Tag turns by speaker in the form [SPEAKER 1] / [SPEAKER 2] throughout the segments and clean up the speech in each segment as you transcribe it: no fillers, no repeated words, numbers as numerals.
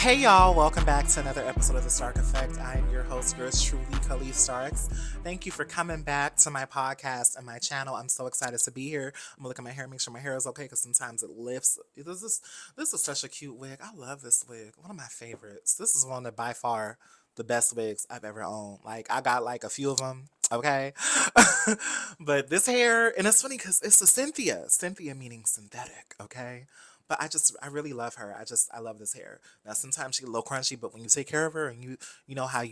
[SPEAKER 1] Hey y'all, welcome back to another episode of the Stark Effect. I am your host, yours truly, Khalif Starks. Thank you for coming back to my podcast and my channel. I'm so excited to be here. I'm gonna look at my hair, make sure my hair is okay, because sometimes it lifts. This is such a cute wig. I love this wig. One of my favorites. This is one of by far the best wigs I've ever owned. Like, I got like a few of them, okay? But this hair, and it's funny because it's a Cynthia meaning synthetic, okay? But I really love her. I love this hair. Now, sometimes she's a little crunchy, but when you take care of her and you know how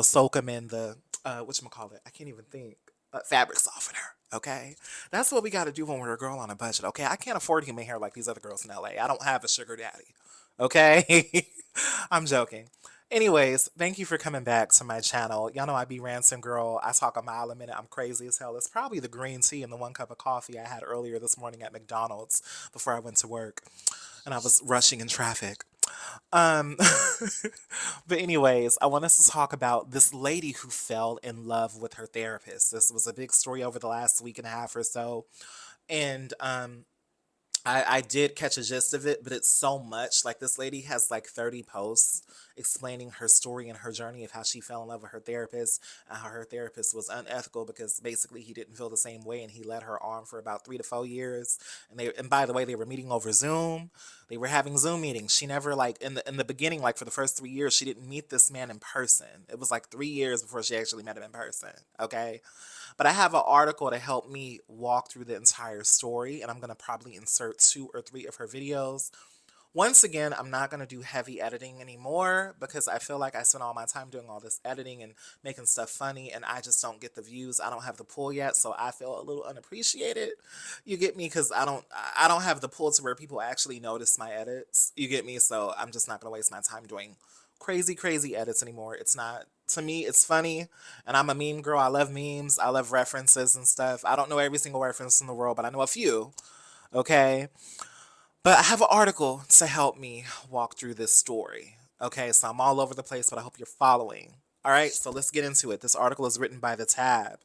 [SPEAKER 1] soak them in the, whatchamacallit, I can't even think, fabric softener, okay? That's what we got to do when we're a girl on a budget, okay? I can't afford human hair like these other girls in LA. I don't have a sugar daddy, okay? I'm joking. Anyways, thank you for coming back to my channel. Y'all know I be ransom girl. I talk a mile a minute. I'm crazy as hell. It's probably the green tea and the 1 cup of coffee I had earlier this morning at McDonald's before I went to work. And I was rushing in traffic. Um, but anyways, I want us to talk about this lady who fell in love with her therapist. This was a big story over the last week and a half or so. And I did catch a gist of it, but it's so much. Like, this lady has like 30 posts explaining her story and her journey of how she fell in love with her therapist and how her therapist was unethical because basically he didn't feel the same way and he led her on for about 3 to 4 years. And by the way, they were meeting over Zoom. They were having Zoom meetings. She never, like, in the beginning, like for the first 3 years, she didn't meet this man in person. It was like 3 years before she actually met him in person. Okay. But I have an article to help me walk through the entire story, and I'm going to probably insert 2 or 3 of her videos. Once again, I'm not going to do heavy editing anymore because I feel like I spend all my time doing all this editing and making stuff funny, and I just don't get the views. I don't have the pull yet, so I feel a little unappreciated. You get me? Because I don't have the pull to where people actually notice my edits. You get me? So I'm just not going to waste my time doing crazy edits anymore. It's not, to me, it's funny, and I'm a meme girl. I love memes. I love references and stuff. I don't know every single reference in the world, but I know a few, okay? But I have an article to help me walk through this story, okay? So I'm all over the place, but I hope you're following. All right, so let's get into it. This article is written by The Tab.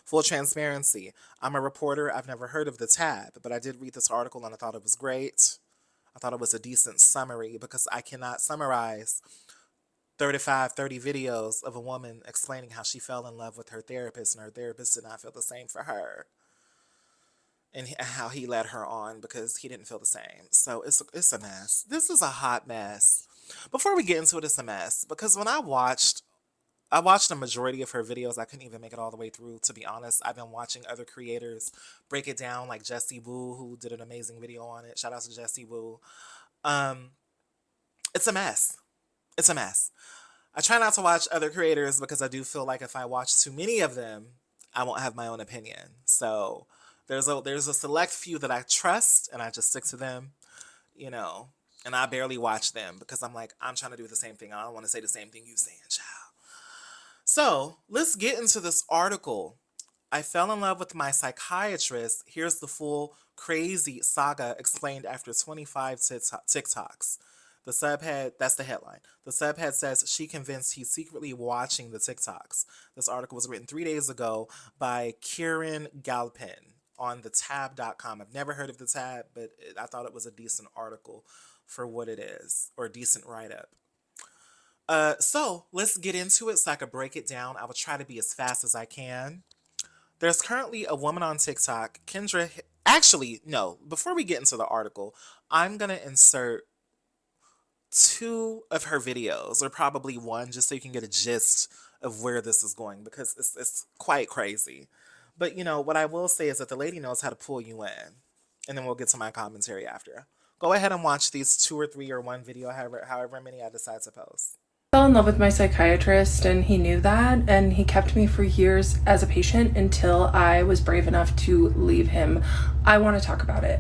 [SPEAKER 1] Full transparency, I'm a reporter. I've never heard of The Tab, but I did read this article and I thought it was great. I thought it was a decent summary because I cannot summarize 30 videos of a woman explaining how she fell in love with her therapist and her therapist did not feel the same for her. And how he led her on because he didn't feel the same. So it's a mess. This is a hot mess. Before we get into it, it's a mess. Because when I watched the majority of her videos. I couldn't even make it all the way through, to be honest. I've been watching other creators break it down, like Jessie Woo, who did an amazing video on it. Shout out to Jessie Woo. It's a mess. It's a mess. I try not to watch other creators because I do feel like if I watch too many of them, I won't have my own opinion. So there's a select few that I trust, and I just stick to them, and I barely watch them because I'm like, I'm trying to do the same thing. I don't want to say the same thing you saying, child. So let's get into this article. I fell in love with my psychiatrist. Here's the full crazy saga explained after 25 TikToks. The subhead, that's the headline. The subhead says she convinced he's secretly watching the TikToks. This article was written 3 days ago by Kieran Galpin on thetab.com. I've never heard of the Tab, but I thought it was a decent article for what it is, or a decent write-up. So let's get into it so I could break it down. I will try to be as fast as I can. There's currently a woman on TikTok, Kendra. Actually, no, before we get into the article, I'm going to insert 2 of her videos, or probably 1, just so you can get a gist of where this is going, because it's quite crazy. But, what I will say is that the lady knows how to pull you in, and then we'll get to my commentary after. Go ahead and watch these 2 or 3 or 1 video, however many I decide to post.
[SPEAKER 2] Fell in love with my psychiatrist, and he knew that, and he kept me for years as a patient until I was brave enough to leave him. I want to talk about it.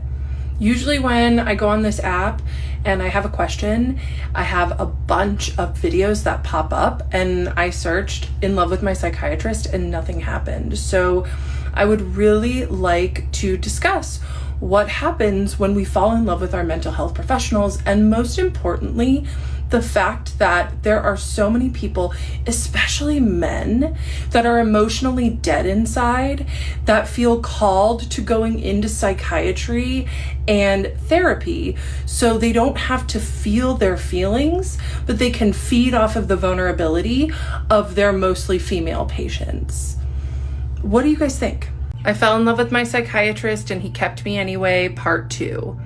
[SPEAKER 2] Usually when I go on this app and I have a question, I have a bunch of videos that pop up, and I searched in love with my psychiatrist and nothing happened. So I would really like to discuss what happens when we fall in love with our mental health professionals, and most importantly, the fact that there are so many people, especially men, that are emotionally dead inside, that feel called to going into psychiatry and therapy so they don't have to feel their feelings, but they can feed off of the vulnerability of their mostly female patients. What do you guys think? I fell in love with my psychiatrist and he kept me anyway, part 2.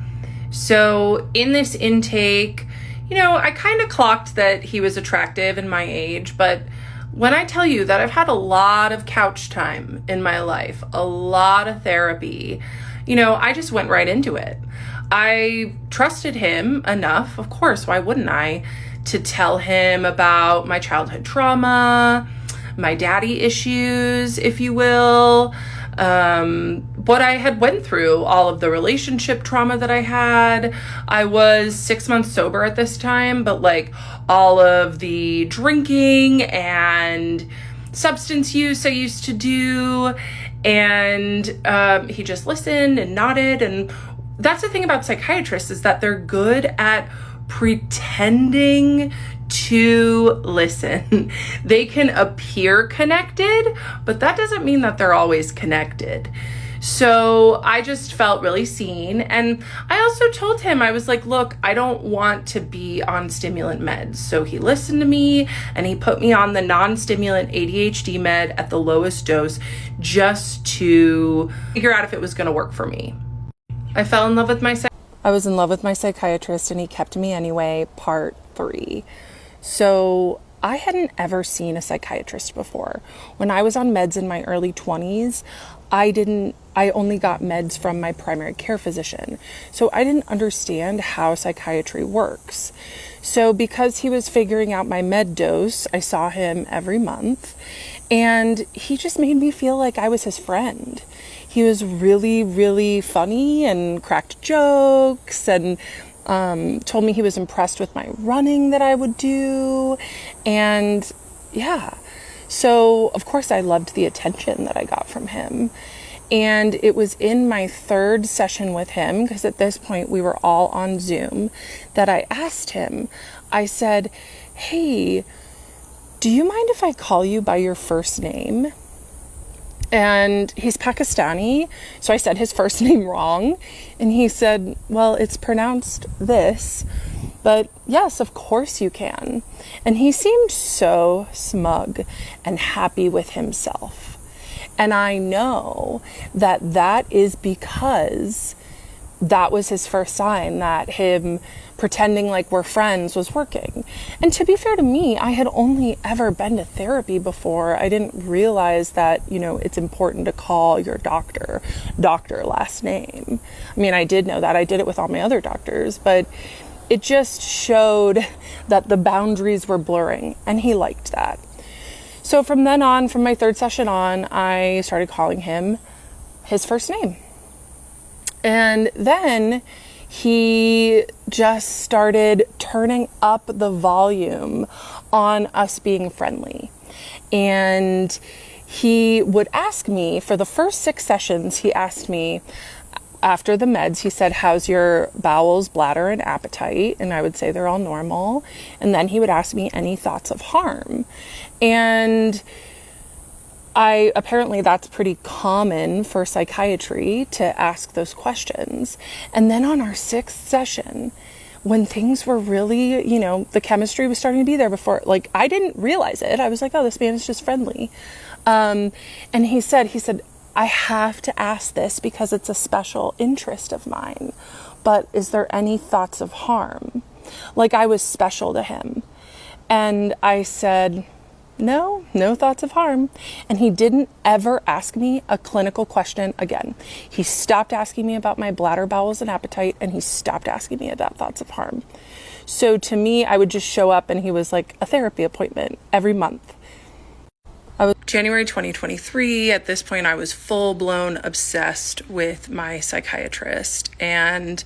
[SPEAKER 2] So in this intake, I kind of clocked that he was attractive in my age, but when I tell you that I've had a lot of couch time in my life, a lot of therapy, I just went right into it. I trusted him enough, of course, why wouldn't I, to tell him about my childhood trauma, my daddy issues, if you will, what I had went through, all of the relationship trauma that I had. I was 6 months sober at this time, but like all of the drinking and substance use I used to do. And he just listened and nodded. And that's the thing about psychiatrists, is that they're good at pretending to listen. They can appear connected, but that doesn't mean that they're always connected. So I just felt really seen. And I also told him, I was like, look, I don't want to be on stimulant meds. So he listened to me and he put me on the non-stimulant ADHD med at the lowest dose just to figure out if it was going to work for me. I was in love with my psychiatrist and he kept me anyway, part 3. So I hadn't ever seen a psychiatrist before. When I was on meds in my early 20s, I only got meds from my primary care physician. So I didn't understand how psychiatry works. So because he was figuring out my med dose, I saw him every month and he just made me feel like I was his friend. He was really, really funny and cracked jokes and told me he was impressed with my running that I would do. And yeah, so of course I loved the attention that I got from him. And it was in my 3rd session with him, because at this point we were all on Zoom, that I asked him, I said, hey, do you mind if I call you by your first name? And he's Pakistani, so I said his first name wrong. And he said, well, it's pronounced this, but yes, of course you can. And he seemed so smug and happy with himself. And I know that that is because that was his first sign that him pretending like we're friends was working. And to be fair to me, I had only ever been to therapy before. I didn't realize that, it's important to call your doctor last name. I mean, I did know that. I did it with all my other doctors, but it just showed that the boundaries were blurring, and he liked that. So from then on, from my 3rd session on, I started calling him his first name. And then he just started turning up the volume on us being friendly. And he would ask me, for the first 6 sessions, he asked me, after the meds, he said, how's your bowels, bladder, and appetite? And I would say they're all normal. And then he would ask me any thoughts of harm. And apparently that's pretty common for psychiatry to ask those questions. And then on our 6th session, when things were really, the chemistry was starting to be there before, like I didn't realize it. I was like, oh, this man is just friendly. And he said, I have to ask this because it's a special interest of mine, but is there any thoughts of harm? Like I was special to him. And I said, no thoughts of harm. And he didn't ever ask me a clinical question again. He stopped asking me about my bladder, bowels, and appetite, and he stopped asking me about thoughts of harm. So to me, I would just show up and he was like a therapy appointment every month. January 2023, at this point, I was full-blown obsessed with my psychiatrist, and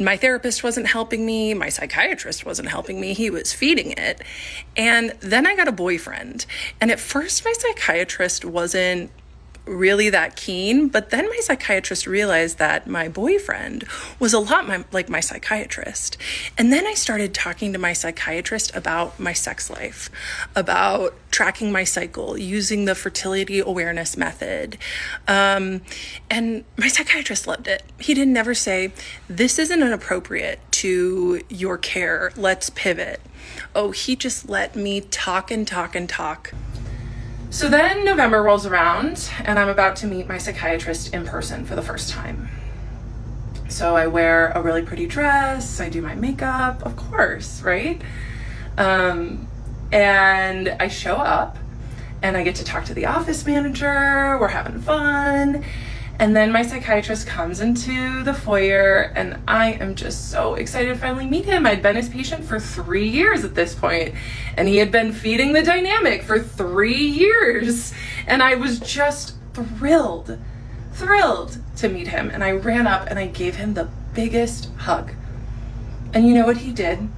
[SPEAKER 2] my therapist wasn't helping me. My psychiatrist wasn't helping me. He was feeding it. And then I got a boyfriend. And at first, my psychiatrist wasn't really that keen. But then my psychiatrist realized that my boyfriend was a lot like my psychiatrist. And then I started talking to my psychiatrist about my sex life, about tracking my cycle, using the fertility awareness method. And my psychiatrist loved it. He didn't never say, this isn't inappropriate to your care, let's pivot. Oh, he just let me talk and talk and talk. So then November rolls around and I'm about to meet my psychiatrist in person for the first time. So I wear a really pretty dress, I do my makeup, of course, right? And I show up and I get to talk to the office manager, we're having fun. And then my psychiatrist comes into the foyer and I am just so excited to finally meet him. I'd been his patient for 3 years at this point, and he had been feeding the dynamic for 3 years. And I was just thrilled to meet him. And I ran up and I gave him the biggest hug. And you know what he did?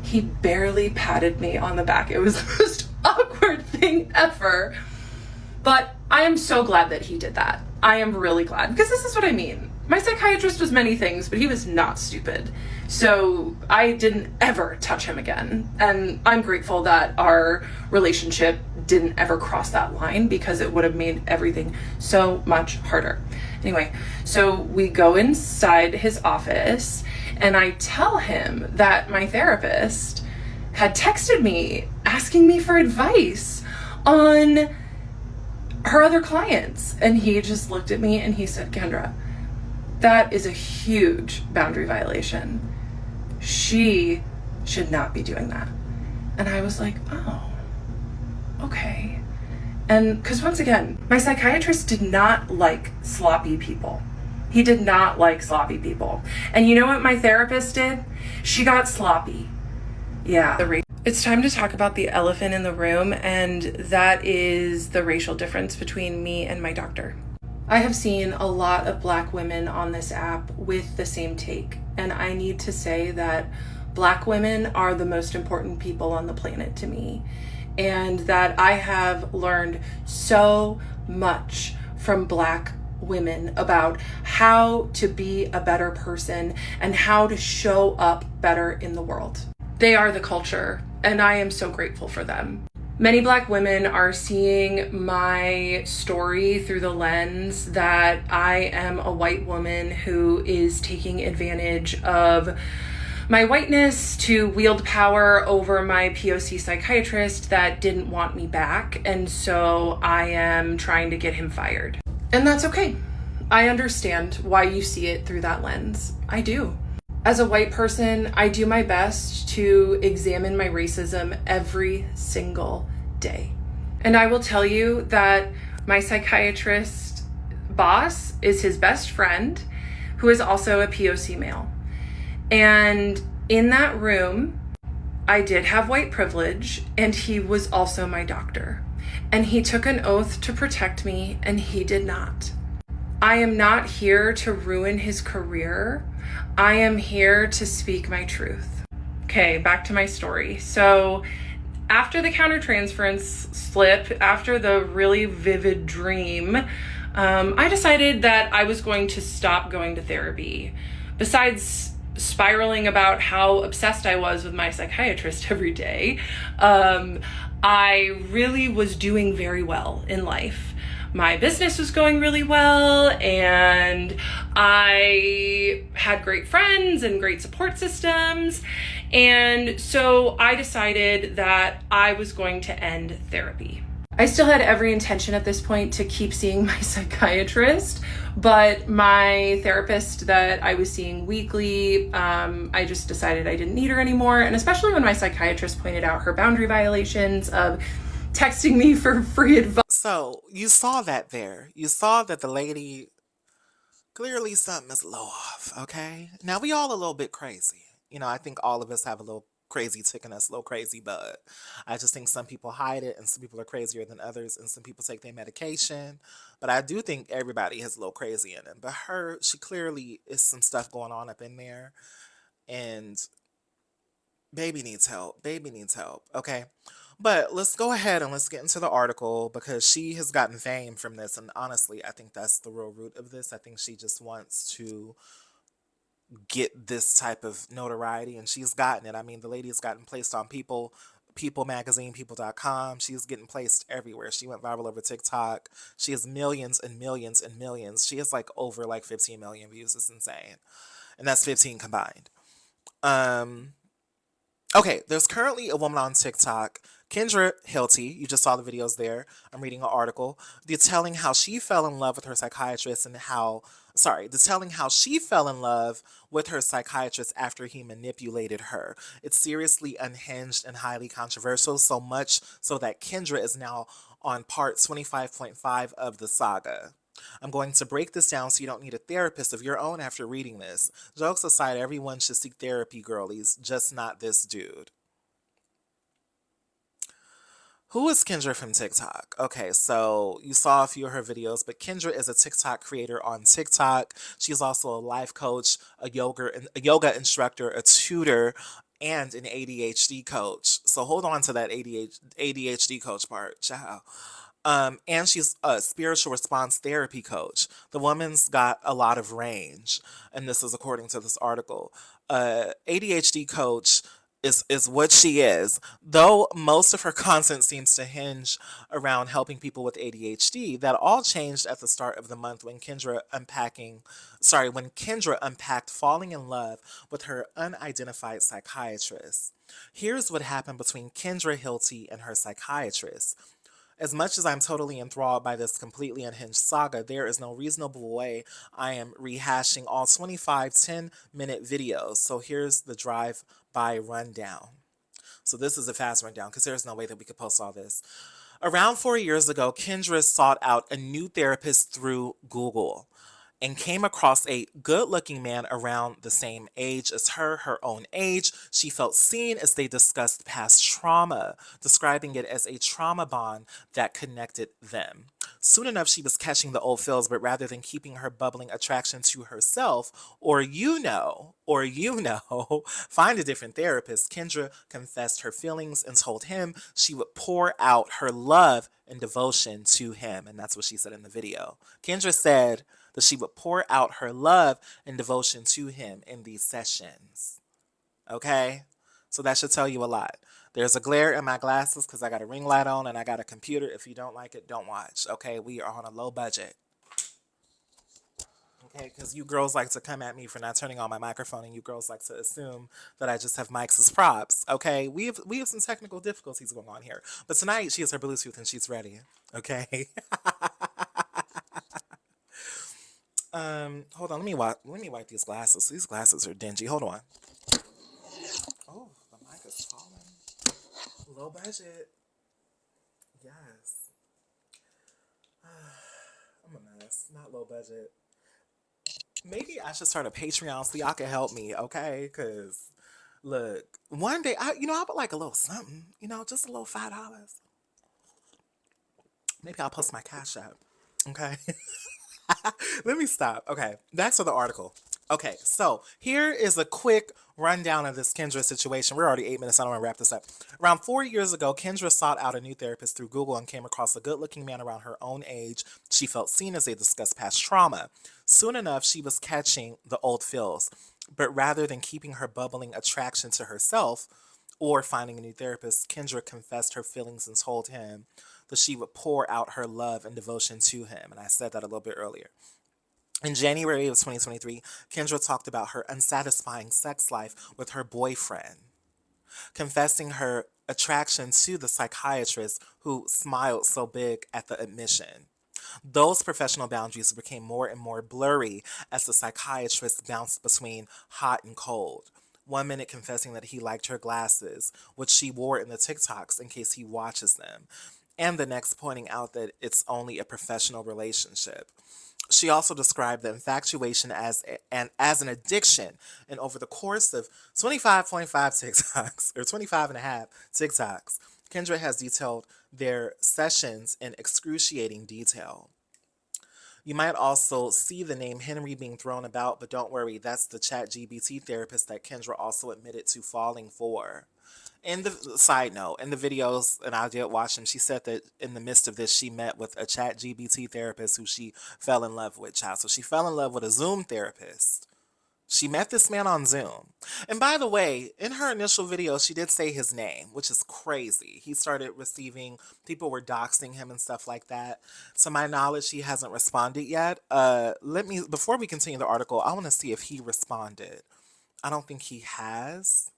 [SPEAKER 2] He barely patted me on the back. It was the most awkward thing ever. But I am so glad that he did that. I am really glad, because this is what I mean. My psychiatrist was many things, but he was not stupid. So I didn't ever touch him again. And I'm grateful that our relationship didn't ever cross that line, because it would have made everything so much harder. Anyway, so we go inside his office and I tell him that my therapist had texted me asking me for advice on her other clients. And he just looked at me and he said, Kendra, that is a huge boundary violation. She should not be doing that. And I was like, oh, okay. And because once again, my psychiatrist did not like sloppy people. He did not like sloppy people. And you know what my therapist did? She got sloppy. Yeah. It's time to talk about the elephant in the room, and that is the racial difference between me and my doctor. I have seen a lot of Black women on this app with the same take, and I need to say that Black women are the most important people on the planet to me, and that I have learned so much from Black women about how to be a better person and how to show up better in the world. They are the culture, and I am so grateful for them. Many Black women are seeing my story through the lens that I am a white woman who is taking advantage of my whiteness to wield power over my POC psychiatrist that didn't want me back, and so I am trying to get him fired. And that's okay. I understand why you see it through that lens. I do. As a white person, I do my best to examine my racism every single day. And I will tell you that my psychiatrist boss is his best friend, who is also a POC male. And in that room, I did have white privilege, and he was also my doctor. And he took an oath to protect me, and he did not. I am not here to ruin his career. I am here to speak my truth. Okay, back to my story. So after the countertransference slip, after the really vivid dream, I decided that I was going to stop going to therapy. Besides spiraling about how obsessed I was with my psychiatrist every day, I really was doing very well in life. My business was going really well, and I had great friends and great support systems. And so I decided that I was going to end therapy. I still had every intention at this point to keep seeing my psychiatrist, but my therapist that I was seeing weekly, I just decided I didn't need her anymore. And especially when my psychiatrist pointed out her boundary violations of texting me for free advice.
[SPEAKER 1] So you saw that there. You saw that the lady, clearly something is low off, okay? Now we all a little bit crazy. I think all of us have a little crazy tick in us, a little crazy bud. I just think some people hide it and some people are crazier than others and some people take their medication. But I do think everybody has a little crazy in them. But she clearly is some stuff going on up in there. And baby needs help. Baby needs help, okay? But let's go ahead and let's get into the article because she has gotten fame from this. And honestly, I think that's the real root of this. I think she just wants to get this type of notoriety and she's gotten it. I mean, the lady has gotten placed on People magazine, people.com. She's getting placed everywhere. She went viral over TikTok. She has millions and millions and millions. She has like over like 15 million views. It's insane. And that's 15 combined. Um Okay, there's currently a woman on TikTok, Kendra Hilty. You just saw the videos there. I'm reading an article detailing how she fell in love with her psychiatrist and detailing how she fell in love with her psychiatrist after he manipulated her. It's seriously unhinged and highly controversial, so much so that Kendra is now on part 25.5 of the saga. I'm going to break this down so you don't need a therapist of your own after reading this. Jokes aside, everyone should seek therapy, girlies, just not this dude. Who is Kendra from TikTok? Okay, so you saw a few of her videos, but Kendra is a TikTok creator on TikTok. She's also a life coach, a yoga instructor, a tutor, and an ADHD coach. So hold on to that ADHD coach part, child. And she's a spiritual response therapy coach. The woman's got a lot of range, and this is according to this article. ADHD coach is what she is. Though most of her content seems to hinge around helping people with ADHD, that all changed at the start of the month when Kendra unpacked falling in love with her unidentified psychiatrist. Here's what happened between Kendra Hilty and her psychiatrist. As much as I'm totally enthralled by this completely unhinged saga, there is no reasonable way I am rehashing all 25 10-minute videos. So here's the drive by rundown. So this is a fast rundown because there's no way that we could post all this. Around 4 years ago, Kendra sought out a new therapist through Google and came across a good looking man around the same age as her own age. She felt seen as they discussed past trauma, describing it as a trauma bond that connected them. Soon enough, she was catching the old feels, but rather than keeping her bubbling attraction to herself, find a different therapist, Kendra confessed her feelings and told him she would pour out her love and devotion to him. And that's what she said in the video. Kendra said that she would pour out her love and devotion to him in these sessions. Okay? So that should tell you a lot. There's a glare in my glasses because I got a ring light on and I got a computer. If you don't like it, don't watch. Okay? We are on a low budget. Okay, because you girls like to come at me for not turning on my microphone, and you girls like to assume that I just have mics as props. Okay, we have some technical difficulties going on here, but tonight she has her Bluetooth and she's ready. Okay. Hold on. Let me wipe these glasses. These glasses are dingy. Hold on. Oh, the mic is falling. Low budget. Yes. I'm a mess. Not low budget. Maybe I should start a Patreon so y'all can help me, okay? Cause look, one day I would like a little something, just a little $5. Maybe I'll post my cash app. Okay. Let me stop. Okay, back to the article. Okay, so here is a quick rundown of this Kendra situation. We're already 8 minutes. I don't want to wrap this up. Around 4 years ago, Kendra sought out a new therapist through Google and came across a good looking man around her own age. She felt seen as they discussed past trauma. Soon enough, she was catching the old feels. But rather than keeping her bubbling attraction to herself or finding a new therapist, Kendra confessed her feelings and told him that she would pour out her love and devotion to him. And I said that a little bit earlier. In January of 2023, Kendra talked about her unsatisfying sex life with her boyfriend, confessing her attraction to the psychiatrist who smiled so big at the admission. Those professional boundaries became more and more blurry as the psychiatrist bounced between hot and cold. 1 minute confessing that he liked her glasses, which she wore in the TikToks in case he watches them, and the next pointing out that it's only a professional relationship. She also described the infatuation as an addiction, and over the course of 25.5 TikToks, or 25 and a half TikToks, Kendra has detailed their sessions in excruciating detail. You might also see the name Henry being thrown about, but don't worry, that's the Chat GBT therapist that Kendra also admitted to falling for. In the side note, in the videos, and I did watch them, she said that in the midst of this, she met with a Chat GBT therapist who she fell in love with, child. So she fell in love with a Zoom therapist. She met this man on Zoom. And by the way, in her initial video, she did say his name, which is crazy. He started receiving, people were doxing him and stuff like that. To my knowledge, he hasn't responded yet. Before we continue the article, I want to see if he responded. I don't think he has.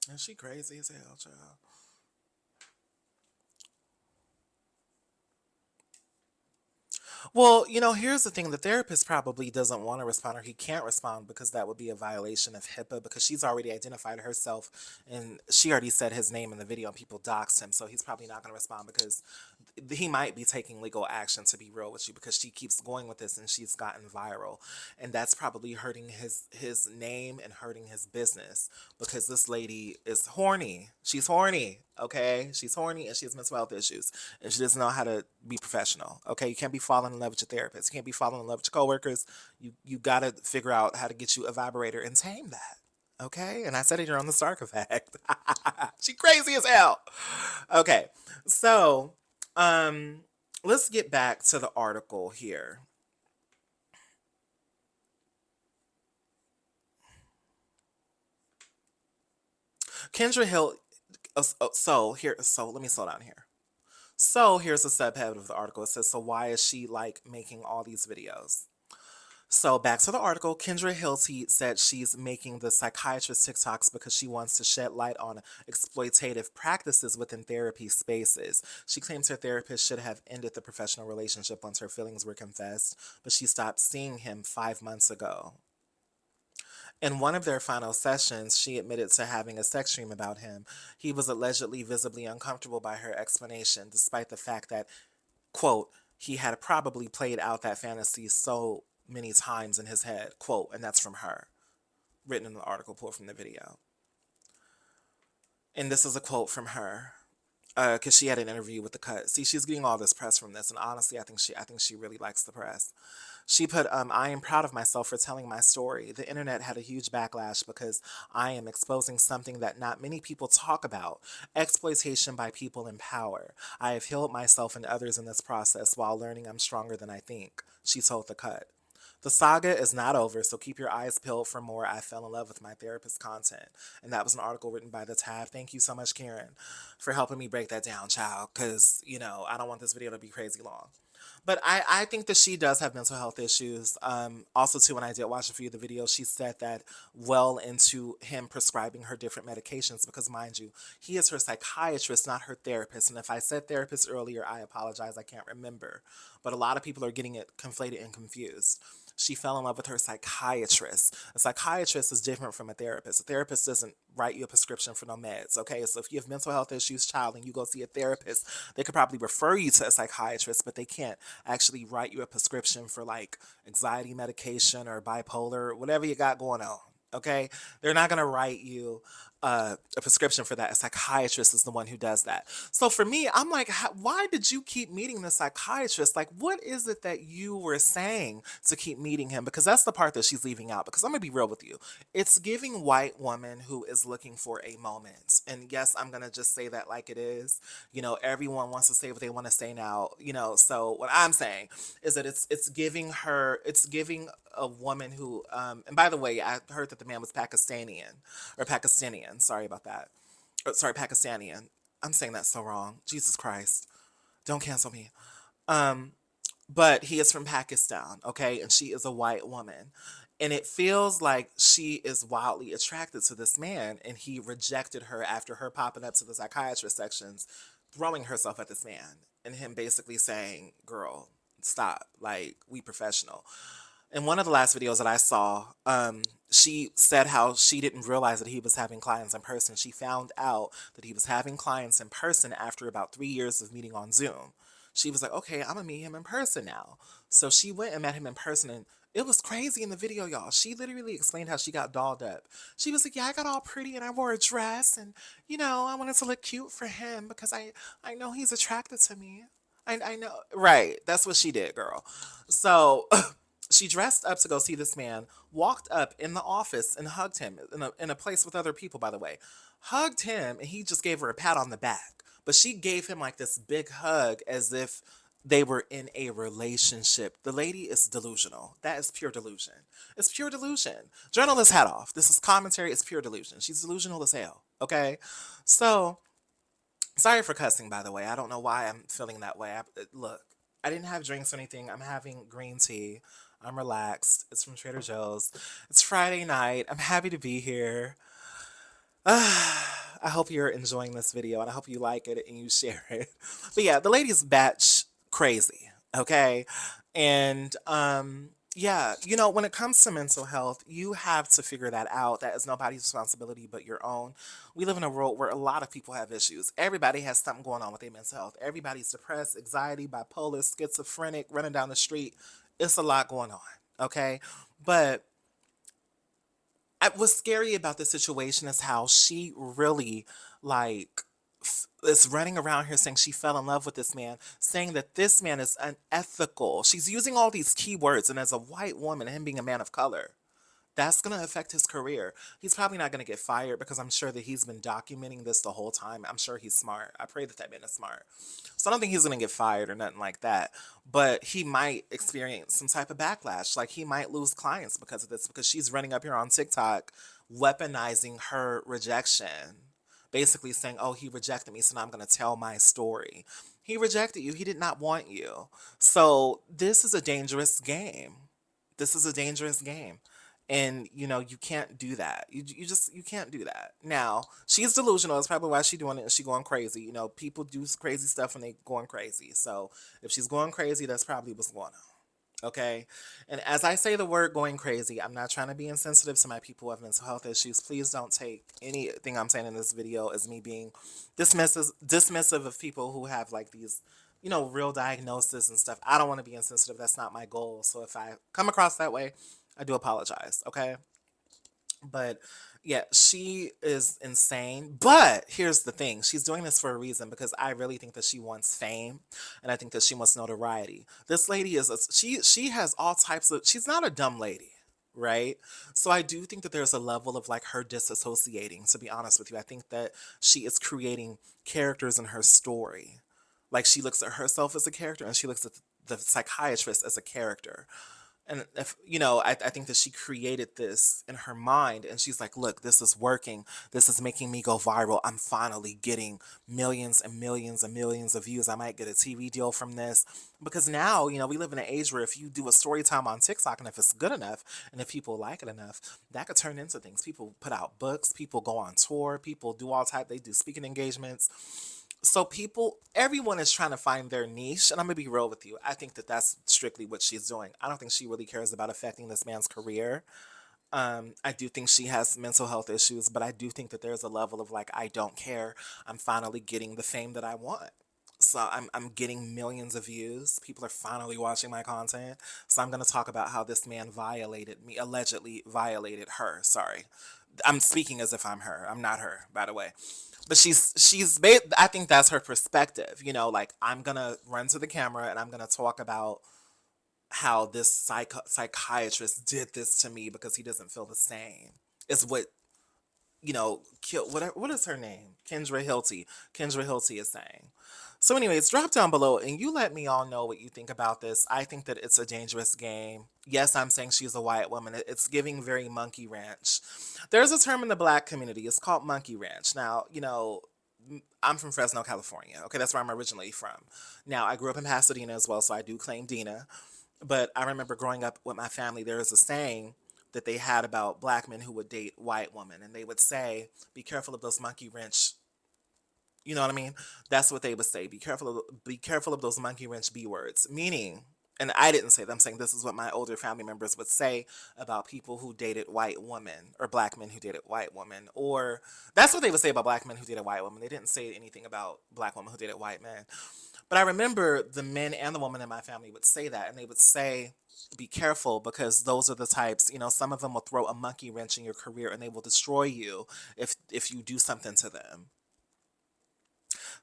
[SPEAKER 1] And she crazy as hell, child. Well, here's the thing. The therapist probably doesn't want to respond or he can't respond because that would be a violation of HIPAA because she's already identified herself and she already said his name in the video and people doxed him. So he's probably not going to respond because he might be taking legal action, to be real with you, because she keeps going with this and she's gotten viral. And that's probably hurting his name and hurting his business because this lady is horny. She's horny. Okay, she's horny and she has mental health issues, and she doesn't know how to be professional. Okay, you can't be falling in love with your therapist. You can't be falling in love with your coworkers. You got to figure out how to get you a vibrator and tame that. Okay, and I said it here on the Stark Effect. She crazy as hell. Okay, so let's get back to the article here. Kendra Hill. So let me slow down here. So here's the subhead of the article. It says, so why is she like making all these videos? So back to the article, Kendra Hilty said she's making the psychiatrist TikToks because she wants to shed light on exploitative practices within therapy spaces. She claims her therapist should have ended the professional relationship once her feelings were confessed, but she stopped seeing him 5 months ago. In one of their final sessions, she admitted to having a sex dream about him. He was allegedly visibly uncomfortable by her explanation, despite the fact that, quote, he had probably played out that fantasy so many times in his head, quote, and that's from her, written in the article pulled from the video. And this is a quote from her, because she had an interview with the Cut. See, she's getting all this press from this, and honestly, I think she really likes the press. She put, I am proud of myself for telling my story. The internet had a huge backlash because I am exposing something that not many people talk about, exploitation by people in power. I have healed myself and others in this process while learning I'm stronger than I think, she told The Cut. The saga is not over, so keep your eyes peeled for more I Fell in Love with My Therapist content. And that was an article written by The Tab. Thank you so much, Karen, for helping me break that down, child, because, I don't want this video to be crazy long. But I think that she does have mental health issues. Also, too, when I did watch a few of the videos, she said that well into him prescribing her different medications because, mind you, he is her psychiatrist, not her therapist. And if I said therapist earlier, I apologize. I can't remember. But a lot of people are getting it conflated and confused. She fell in love with her psychiatrist. A psychiatrist is different from a therapist. A therapist doesn't write you a prescription for no meds, okay? So if you have mental health issues, child, and you go see a therapist, they could probably refer you to a psychiatrist, but they can't actually write you a prescription for like anxiety medication or bipolar, whatever you got going on. Okay, they're not gonna write you a prescription for that. A psychiatrist is the one who does that. So for me, I'm like, why did you keep meeting the psychiatrist? Like, what is it that you were saying to keep meeting him? Because that's the part that she's leaving out. Because I'm gonna be real with you, it's giving white woman who is looking for a moment. And yes, I'm gonna just say that like it is. Everyone wants to say what they want to say now. So what I'm saying is that it's giving a woman who, and by the way, I heard that the man was Pakistanian. Sorry about that. Sorry, Pakistanian. I'm saying that so wrong. Jesus Christ. Don't cancel me. Um, but he is from Pakistan, okay? And she is a white woman. And it feels like she is wildly attracted to this man, and he rejected her after her popping up to the psychiatrist sections, throwing herself at this man, and him basically saying, girl, stop. Like, we professional. In one of the last videos that I saw, she said how she didn't realize that he was having clients in person. She found out that he was having clients in person after about 3 years of meeting on Zoom. She was like, okay, I'm gonna meet him in person now. So she went and met him in person, and It was crazy in the video, y'all. She literally explained how she got dolled up. She was like, "Yeah, I got all pretty and I wore a dress, and I wanted to look cute for him because I know he's attracted to me. I know, right? That's what she did, girl. So she dressed up to go see this man. Walked up in the office and hugged him in a place with other people, by the way. Hugged him, and he just gave her a pat on the back. But she gave him like this big hug as if they were in a relationship. The lady is delusional. That is pure delusion. It's pure delusion. Journalist hat off. This is commentary. It's pure delusion. She's delusional as hell. Okay? So, sorry for cussing, by the way. I don't know why I'm feeling that way. Look, I didn't have drinks or anything. I'm having green tea. I'm relaxed. It's from Trader Joe's. It's Friday night. I'm happy to be here. I hope you're enjoying this video and I hope you like it and you share it. But yeah, the lady's batch crazy, okay? And yeah, when it comes to mental health, you have to figure that out. That is nobody's responsibility but your own. We live in a world where a lot of people have issues. Everybody has something going on with their mental health. Everybody's depressed, anxiety, bipolar, schizophrenic, running down the street. It's a lot going on, okay? But what's scary about the situation is how she really like is running around here saying she fell in love with this man, saying that this man is unethical. She's using all these keywords, and as a white woman, him being a man of color, that's going to affect his career. He's probably not going to get fired because I'm sure that he's been documenting this the whole time. I'm sure he's smart. I pray that that man is smart. So I don't think he's going to get fired or nothing like that. But he might experience some type of backlash. Like he might lose clients because of this, because she's running up here on TikTok weaponizing her rejection. Basically saying, oh, he rejected me, so now I'm going to tell my story. He rejected you. He did not want you. So this is a dangerous game. This is a dangerous game. And you can't do that. You can't do that. Now, she's delusional. That's probably why she's doing it and she going crazy. People do crazy stuff when they going crazy. So if she's going crazy, that's probably what's going on. Okay. And as I say the word going crazy, I'm not trying to be insensitive to my people who have mental health issues. Please don't take anything I'm saying in this video as me being dismissive of people who have like these real diagnosis and stuff. I don't want to be insensitive. That's not my goal. So if I come across that way, I do apologize, okay? But yeah, she is insane. But here's the thing. She's doing this for a reason because I really think that she wants fame and I think that she wants notoriety. This lady she has all types of, she's not a dumb lady, right? So I do think that there's a level of like her disassociating, to be honest with you. I think that she is creating characters in her story. Like she looks at herself as a character and she looks at the psychiatrist as a character. And if I think that she created this in her mind and she's like, look, this is working. This is making me go viral. I'm finally getting millions and millions and millions of views. I might get a TV deal from this. Because now, we live in an age where if you do a story time on TikTok and if it's good enough and if people like it enough, that could turn into things. People put out books, people go on tour, people do they do speaking engagements. So everyone is trying to find their niche, and I'm gonna be real with you. I think that that's strictly what she's doing. I don't think she really cares about affecting this man's career. I do think she has mental health issues, but I do think that there's a level of like, I don't care. I'm finally getting the fame that I want. So I'm getting millions of views. People are finally watching my content. So I'm gonna talk about how this man violated me, allegedly violated her. Sorry. I'm speaking as if I'm her. I'm not her, by the way. But I think that's her perspective, like I'm gonna run to the camera and I'm gonna talk about how this psychiatrist did this to me because he doesn't feel the same. Is what what is her name? Kendra Hilty. Kendra Hilty is saying. So anyways, drop down below and you let me all know what you think about this. I think that it's a dangerous game. Yes, I'm saying she's a white woman. It's giving very monkey ranch. There's a term in the black community. It's called monkey ranch. Now, I'm from Fresno, California. Okay, that's where I'm originally from. Now, I grew up in Pasadena as well, so I do claim Dina. But I remember growing up with my family, there was a saying that they had about black men who would date white women. And they would say, be careful of those monkey wrench. You know what I mean? That's what they would say. Be careful of those monkey wrench B words. Meaning, and I didn't say that, I'm saying this is what my older family members would say about people who dated white women, or black men who dated white women, or that's what they would say about black men who dated white women. They didn't say anything about black women who dated white men. But I remember the men and the women in my family would say that, and they would say, be careful, because those are the types, some of them will throw a monkey wrench in your career and they will destroy you if you do something to them.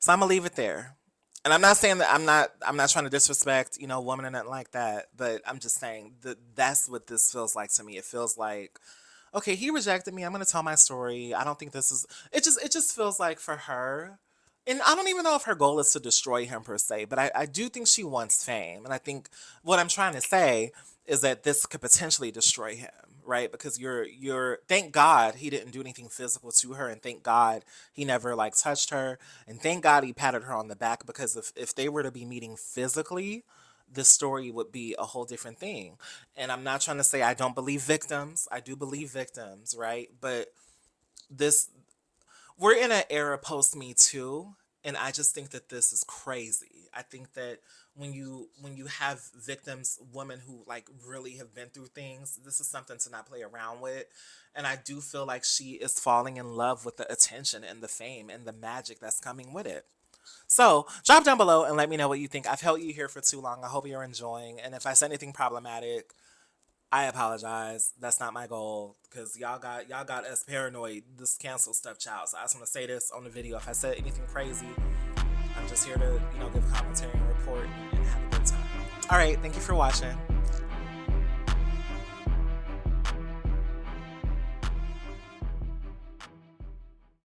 [SPEAKER 1] So I'm gonna leave it there. And I'm not saying that I'm not trying to disrespect, women or nothing like that, but I'm just saying that that's what this feels like to me. It feels like, okay, he rejected me. I'm gonna tell my story. I don't think this is it just feels like for her. And I don't even know if her goal is to destroy him per se, but I do think she wants fame. And I think what I'm trying to say is that this could potentially destroy him, right? Because thank God he didn't do anything physical to her, and thank God he never like touched her, and thank God he patted her on the back, because if they were to be meeting physically, this story would be a whole different thing. And I'm not trying to say I don't believe victims. I do believe victims, right? But this we're in an era post Me Too, and I just think that this is crazy. I think that when you have victims, women who like really have been through things, this is something to not play around with. And I do feel like she is falling in love with the attention and the fame and the magic that's coming with it. So drop down below and let me know what you think. I've held you here for too long. I hope you're enjoying. And if I said anything problematic, I apologize. That's not my goal, because y'all got us paranoid. This cancel stuff, child. So I just want to say this on the video. If I said anything crazy, I'm just here to give commentary and report and have a good time. All right, thank you for watching.